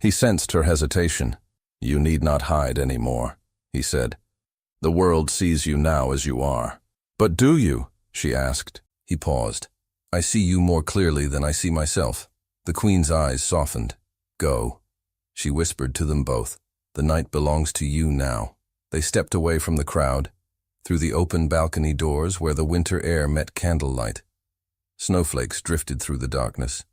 He sensed her hesitation. "You need not hide any more," he said. "The world sees you now as you are." "But do you?" she asked. He paused. "I see you more clearly than I see myself." The Queen's eyes softened. "Go," she whispered to them both. "The night belongs to you now." They stepped away from the crowd, through the open balcony doors where the winter air met candlelight. Snowflakes drifted through the darkness.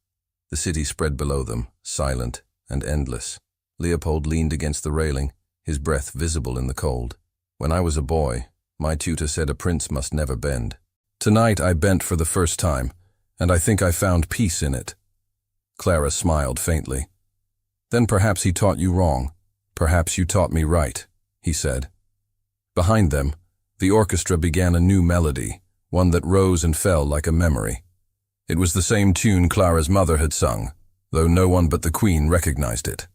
The city spread below them, silent and endless. Leopold leaned against the railing, his breath visible in the cold. "When I was a boy, my tutor said a prince must never bend. Tonight I bent for the first time, and I think I found peace in it." Clara smiled faintly. "Then perhaps he taught you wrong. Perhaps you taught me right," he said. Behind them, the orchestra began a new melody, one that rose and fell like a memory. It was the same tune Clara's mother had sung, though no one but the Queen recognized it.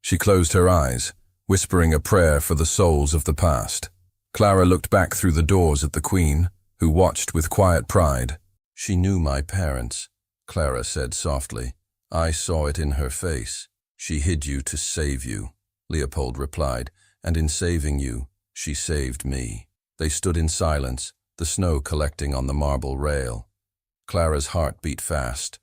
She closed her eyes, whispering a prayer for the souls of the past. Clara looked back through the doors at the Queen, who watched with quiet pride. "She knew my parents," Clara said softly. "I saw it in her face." "She hid you to save you," Leopold replied, "and in saving you, she saved me." They stood in silence, the snow collecting on the marble rail. Clara's heart beat fast.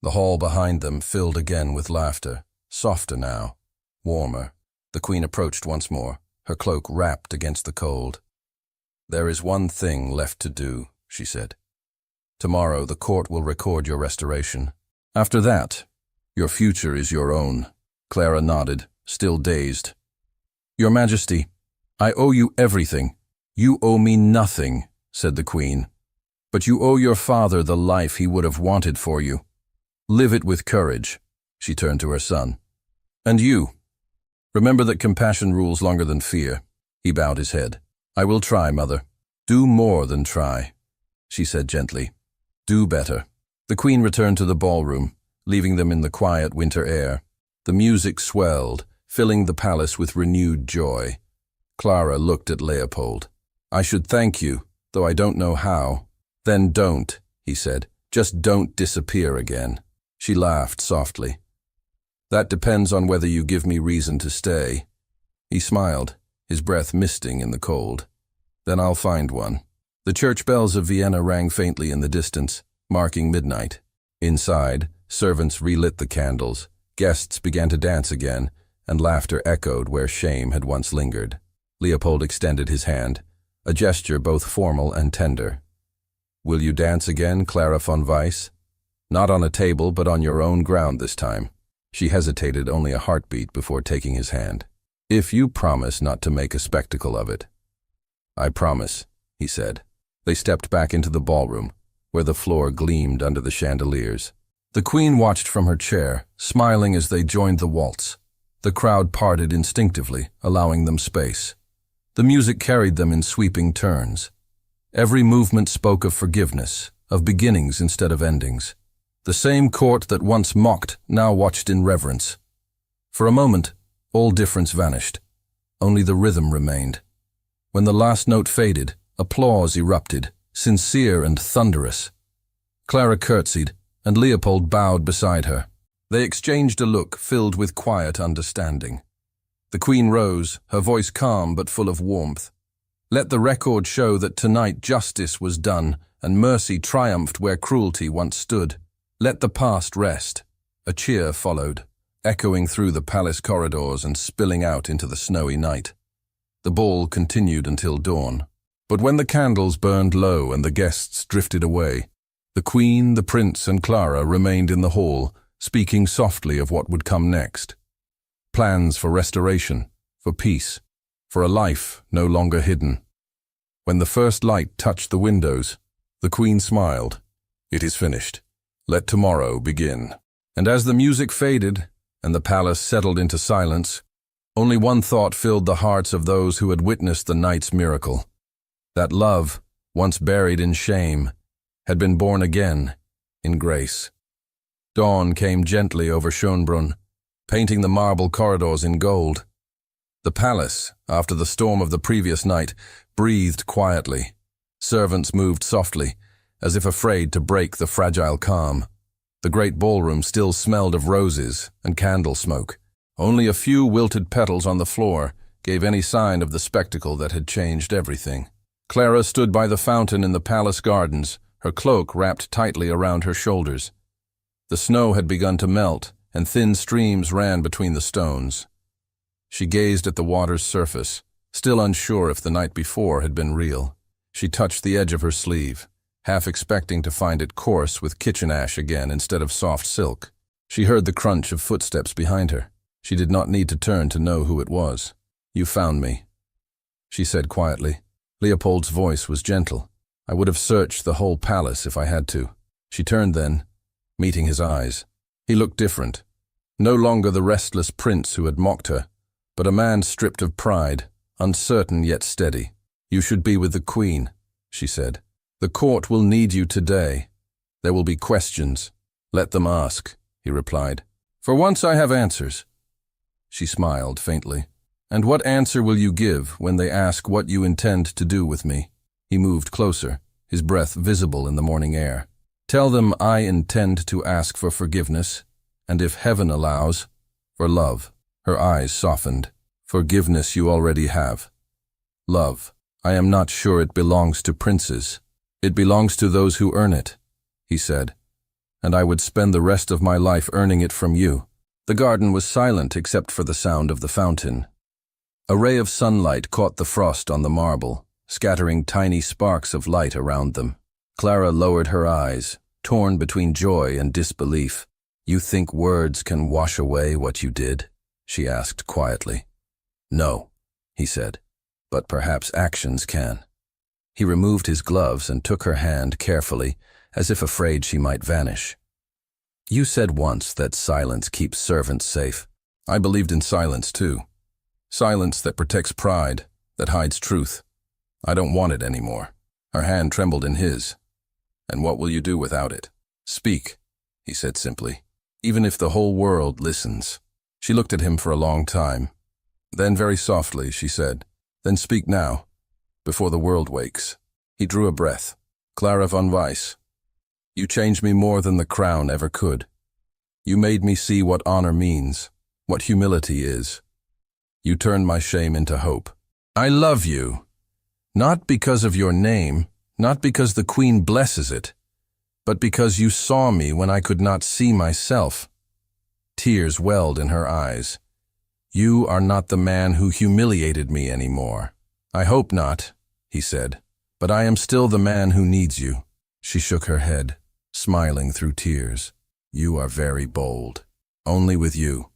The hall behind them filled again with laughter, softer now, warmer. The Queen approached once more, her cloak wrapped against the cold. "There is one thing left to do," she said. "Tomorrow the court will record your restoration. After that, your future is your own." Clara nodded, still dazed. "Your Majesty, I owe you everything." "You owe me nothing," said the Queen. "But you owe your father the life he would have wanted for you. Live it with courage." She turned to her son. "And you, remember that compassion rules longer than fear." He bowed his head. "I will try, Mother." "Do more than try," she said gently. "Do better." The Queen returned to the ballroom, leaving them in the quiet winter air. The music swelled, filling the palace with renewed joy. Clara looked at Leopold. "I should thank you, though I don't know how." "Then don't," he said. "Just don't disappear again." She laughed softly. "That depends on whether you give me reason to stay." He smiled, his breath misting in the cold. "Then I'll find one." The church bells of Vienna rang faintly in the distance, marking midnight. Inside, servants relit the candles, guests began to dance again, and laughter echoed where shame had once lingered. Leopold extended his hand, a gesture both formal and tender. "Will you dance again, Clara von Weiss? Not on a table, but on your own ground this time." She hesitated only a heartbeat before taking his hand. "If you promise not to make a spectacle of it." "I promise," he said. They stepped back into the ballroom, where the floor gleamed under the chandeliers. The Queen watched from her chair, smiling as they joined the waltz. The crowd parted instinctively, allowing them space. The music carried them in sweeping turns. Every movement spoke of forgiveness, of beginnings instead of endings. The same court that once mocked now watched in reverence. For a moment, all difference vanished. Only the rhythm remained. When the last note faded, applause erupted, sincere and thunderous. Clara curtsied, and Leopold bowed beside her. They exchanged a look filled with quiet understanding. The Queen rose, her voice calm but full of warmth. "Let the record show that tonight justice was done and mercy triumphed where cruelty once stood. Let the past rest." A cheer followed, echoing through the palace corridors and spilling out into the snowy night. The ball continued until dawn. But when the candles burned low and the guests drifted away, the Queen, the Prince, and Clara remained in the hall, speaking softly of what would come next. Plans for restoration, for peace, for a life no longer hidden. When the first light touched the windows, the Queen smiled. "It is finished. Let tomorrow begin." And as the music faded and the palace settled into silence, Only one thought filled the hearts of those who had witnessed the night's miracle. That love, once buried in shame, had been born again in grace. Dawn came gently over Schönbrunn, painting the marble corridors in gold. The palace, after the storm of the previous night, breathed quietly. Servants moved softly, as if afraid to break the fragile calm. The great ballroom still smelled of roses and candle smoke. Only a few wilted petals on the floor gave any sign of the spectacle that had changed everything. Clara stood by the fountain in the palace gardens, her cloak wrapped tightly around her shoulders. The snow had begun to melt, and thin streams ran between the stones. She gazed at the water's surface, still unsure if the night before had been real. She touched the edge of her sleeve, half expecting to find it coarse with kitchen ash again instead of soft silk. She heard the crunch of footsteps behind her. She did not need to turn to know who it was. "You found me," she said quietly. Leopold's voice was gentle. "I would have searched the whole palace if I had to." She turned then, meeting his eyes. He looked different. No longer the restless prince who had mocked her, but a man stripped of pride, uncertain yet steady. "You should be with the Queen," she said. "The court will need you today. There will be questions. Let them ask," he replied. "For once I have answers." She smiled faintly. "And what answer will you give when they ask what you intend to do with me?" He moved closer, his breath visible in the morning air. "Tell them I intend to ask for forgiveness, and if heaven allows, for love." Her eyes softened. "Forgiveness you already have. Love, I am not sure it belongs to princes. It belongs to those who earn it," he said, "and I would spend the rest of my life earning it from you." The garden was silent except for the sound of the fountain. A ray of sunlight caught the frost on the marble, scattering tiny sparks of light around them. Clara lowered her eyes, torn between joy and disbelief. "You think words can wash away what you did?" she asked quietly. "No," he said, "but perhaps actions can." He removed his gloves and took her hand carefully, as if afraid she might vanish. "You said once that silence keeps servants safe. I believed in silence too. Silence that protects pride, that hides truth. I don't want it anymore." Her hand trembled in his. "And what will you do without it?" "Speak," he said simply, "even if the whole world listens." She looked at him for a long time. Then very softly she said, "Then speak now, before the world wakes." He drew a breath. "Clara von Weiss, you changed me more than the crown ever could. You made me see what honor means, what humility is. You turned my shame into hope. I love you, not because of your name, not because the Queen blesses it, but because you saw me when I could not see myself." Tears welled in her eyes. "You are not the man who humiliated me anymore." "I hope not," he said, "but I am still the man who needs you." She shook her head, smiling through tears. "You are very bold." "Only with you,"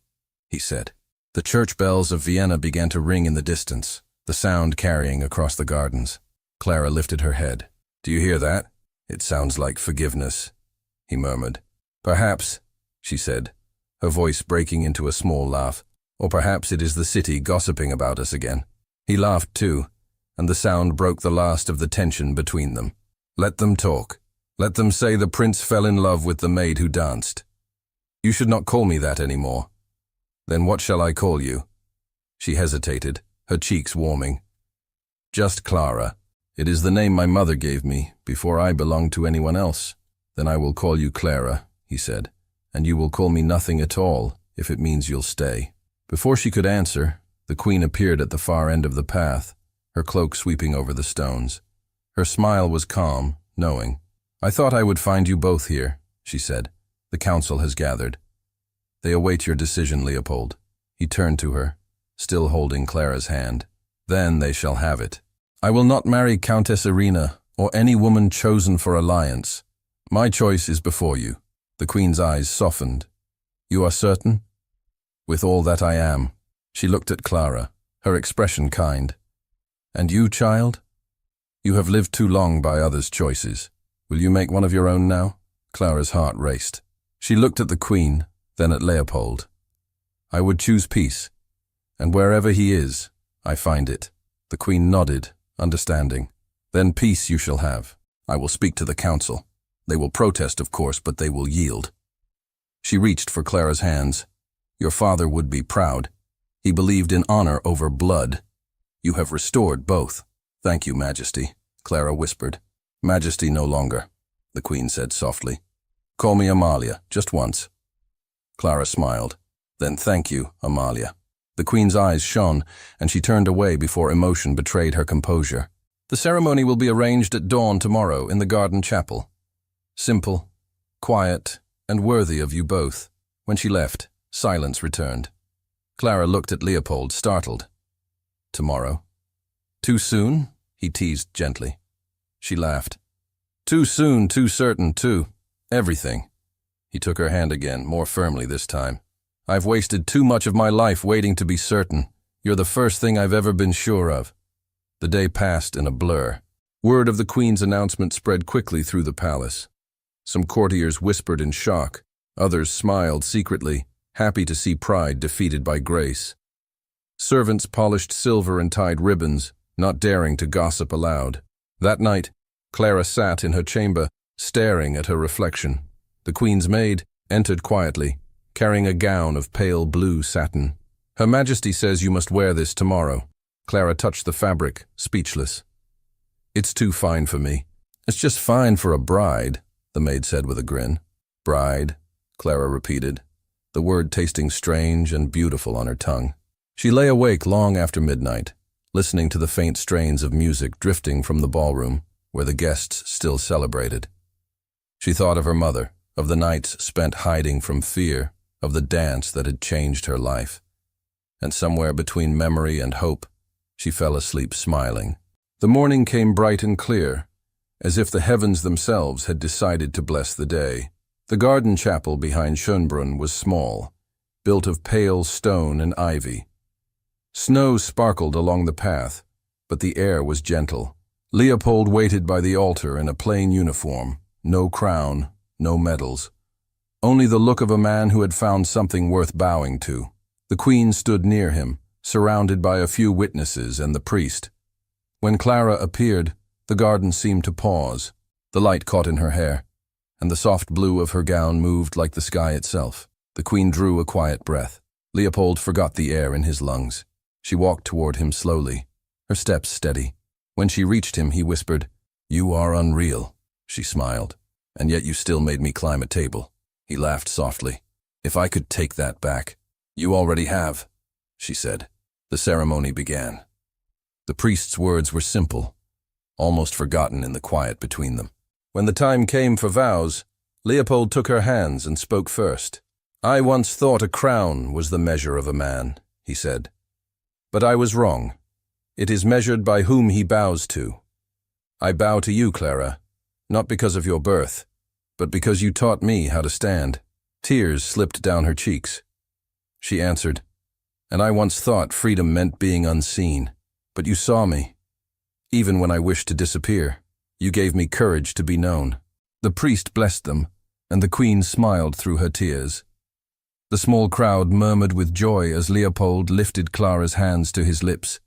he said. The church bells of Vienna began to ring in the distance, the sound carrying across the gardens. Clara lifted her head. "Do you hear that? It sounds like forgiveness," he murmured. "Perhaps," she said, her voice breaking into a small laugh, "or perhaps it is the city gossiping about us again." He laughed too, and the sound broke the last of the tension between them. "Let them talk. Let them say the prince fell in love with the maid who danced. You should not call me that anymore." "Then what shall I call you?" She hesitated, her cheeks warming. "Just Clara. It is the name my mother gave me before I belonged to anyone else." "Then I will call you Clara," he said, "and you will call me nothing at all if it means you'll stay." Before she could answer, the Queen appeared at the far end of the path, her cloak sweeping over the stones. Her smile was calm, knowing. "I thought I would find you both here," she said. "The council has gathered. They await your decision, Leopold." He turned to her, still holding Clara's hand. "Then they shall have it. I will not marry Countess Irina or any woman chosen for alliance. My choice is before you." The Queen's eyes softened. "You are certain?" "With all that I am." She looked at Clara, her expression kind. "And you, child? You have lived too long by others' choices. Will you make one of your own now?" Clara's heart raced. She looked at the Queen, then at Leopold. "I would choose peace, And wherever he is, I find it. The queen nodded, understanding. Then peace you shall have. I will speak to the council. They will protest, of course, but they will yield. She reached for Clara's hands. Your father would be proud. He believed in honor over blood. You have restored both. Thank you, Majesty, Clara whispered. Majesty no longer, the queen said softly. Call me Amalia, just once. Clara smiled. Then thank you, Amalia. The queen's eyes shone, and she turned away before emotion betrayed her composure. The ceremony will be arranged at dawn tomorrow in the garden chapel. Simple, quiet, and worthy of you both. When she left, silence returned. Clara looked at Leopold, startled. Tomorrow? Too soon? He teased gently. She laughed. Too soon, too certain, too. Everything. He took her hand again, more firmly this time. I've wasted too much of my life waiting to be certain. You're the first thing I've ever been sure of. The day passed in a blur. Word of the queen's announcement spread quickly through the palace. Some courtiers whispered in shock. Others smiled secretly, happy to see pride defeated by grace. Servants polished silver and tied ribbons, not daring to gossip aloud. That night, Clara sat in her chamber, staring at her reflection. The queen's maid entered quietly, carrying a gown of pale blue satin. Her Majesty says you must wear this tomorrow. Clara touched the fabric, speechless. It's too fine for me. It's just fine for a bride, the maid said with a grin. Bride, Clara repeated, the word tasting strange and beautiful on her tongue. She lay awake long after midnight, listening to the faint strains of music drifting from the ballroom, where the guests still celebrated. She thought of her mother, of the nights spent hiding from fear, of the dance that had changed her life. And somewhere between memory and hope, she fell asleep smiling. The morning came bright and clear, as if the heavens themselves had decided to bless the day. The garden chapel behind Schönbrunn was small, built of pale stone and ivy. Snow sparkled along the path, but the air was gentle. Leopold waited by the altar in a plain uniform, no crown, no medals. Only the look of a man who had found something worth bowing to. The queen stood near him, surrounded by a few witnesses and the priest. When Clara appeared, the garden seemed to pause. The light caught in her hair, and the soft blue of her gown moved like the sky itself. The queen drew a quiet breath. Leopold forgot the air in his lungs. She walked toward him slowly, her steps steady. When she reached him, he whispered, "You are unreal." She smiled. "And yet you still made me climb a table." He laughed softly. "If I could take that back." "You already have," she said. The ceremony began. The priest's words were simple, almost forgotten in the quiet between them. When the time came for vows, Leopold took her hands and spoke first. "I once thought a crown was the measure of a man," he said. "But I was wrong. It is measured by whom he bows to. I bow to you, Clara, not because of your birth, but because you taught me how to stand." Tears slipped down her cheeks. She answered, "And I once thought freedom meant being unseen, but you saw me. Even when I wished to disappear, you gave me courage to be known." The priest blessed them, and the queen smiled through her tears. The small crowd murmured with joy as Leopold lifted Clara's hands to his lips.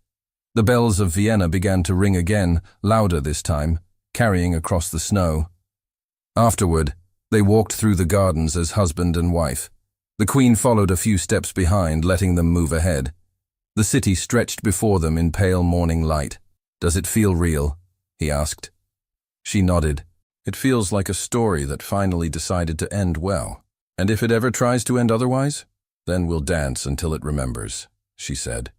The bells of Vienna began to ring again, louder this time, carrying across the snow. Afterward, they walked through the gardens as husband and wife. The queen followed a few steps behind, letting them move ahead. The city stretched before them in pale morning light. "Does it feel real?" he asked. She nodded. "It feels like a story that finally decided to end well. And if it ever tries to end otherwise, then we'll dance until it remembers," she said.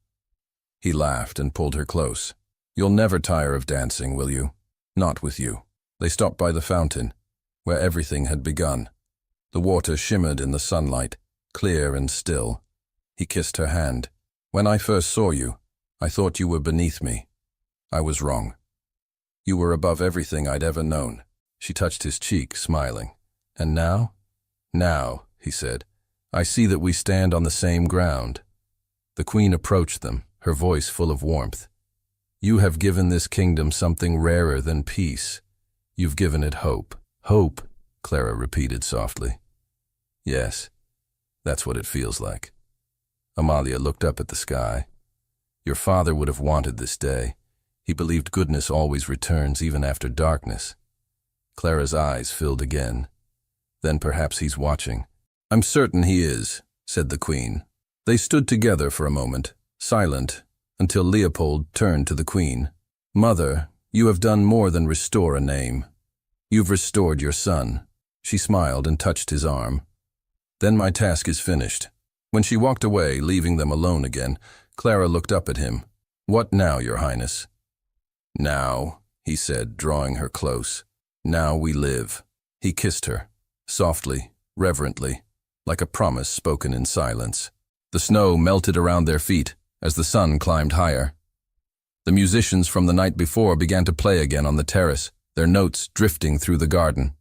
He laughed and pulled her close. "You'll never tire of dancing, will you?" "Not with you." They stopped by the fountain, where everything had begun. The water shimmered in the sunlight, clear and still. He kissed her hand. "When I first saw you, I thought you were beneath me. I was wrong. You were above everything I'd ever known." She touched his cheek, smiling. "And now?" "Now," he said, "I see that we stand on the same ground." The queen approached them, her voice full of warmth. "You have given this kingdom something rarer than peace. You've given it hope." "Hope," Clara repeated softly. "Yes, that's what it feels like. Amalia looked up at the sky. Your father would have wanted this day. He believed goodness always returns even after darkness. Clara's eyes filled again. Then perhaps he's watching. I'm certain he is, said the queen. They stood together for a moment, silent, until Leopold turned to the queen. Mother, you have done more than restore a name. You've restored your son. She smiled and touched his arm. Then my task is finished. When she walked away, leaving them alone again, Clara looked up at him. What now, your highness? Now, he said, drawing her close. Now we live. He kissed her, softly, reverently, like a promise spoken in silence. The snow melted around their feet as the sun climbed higher. The musicians from the night before began to play again on the terrace, their notes drifting through the garden.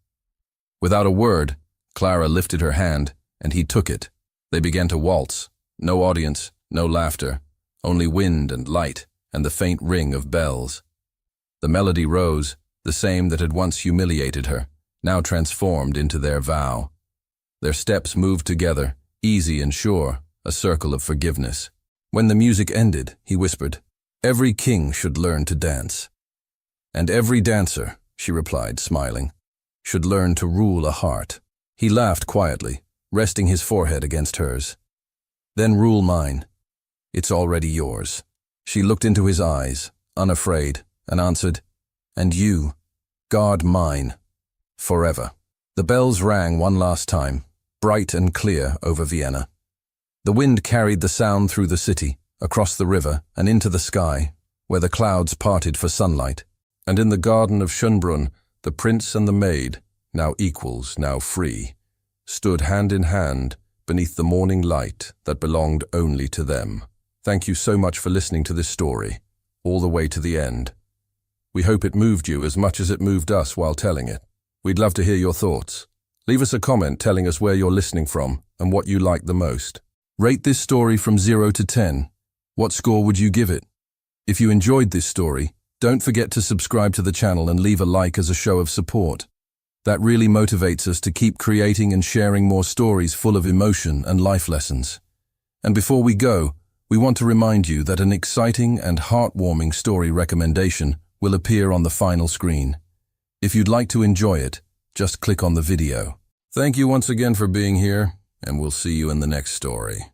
Without a word, Clara lifted her hand, and he took it. They began to waltz. No audience, no laughter, only wind and light and the faint ring of bells. The melody rose, the same that had once humiliated her, now transformed into their vow. Their steps moved together, easy and sure, a circle of forgiveness. When the music ended, he whispered, "Every king should learn to dance." "And every dancer," she replied, smiling, "should learn to rule a heart." He laughed quietly, resting his forehead against hers. "Then rule mine. It's already yours." She looked into his eyes, unafraid, and answered, "And you, guard mine, forever." The bells rang one last time, bright and clear over Vienna. The wind carried the sound through the city, across the river, and into the sky, where the clouds parted for sunlight. And in the garden of Schönbrunn, the prince and the maid, now equals, now free, stood hand in hand beneath the morning light that belonged only to them. Thank you so much for listening to this story, all the way to the end. We hope it moved you as much as it moved us while telling it. We'd love to hear your thoughts. Leave us a comment telling us where you're listening from and what you liked the most. Rate this story from 0 to 10. What score would you give it? If you enjoyed this story, don't forget to subscribe to the channel and leave a like as a show of support. That really motivates us to keep creating and sharing more stories full of emotion and life lessons. And before we go, we want to remind you that an exciting and heartwarming story recommendation will appear on the final screen. If you'd like to enjoy it, just click on the video. Thank you once again for being here, and we'll see you in the next story.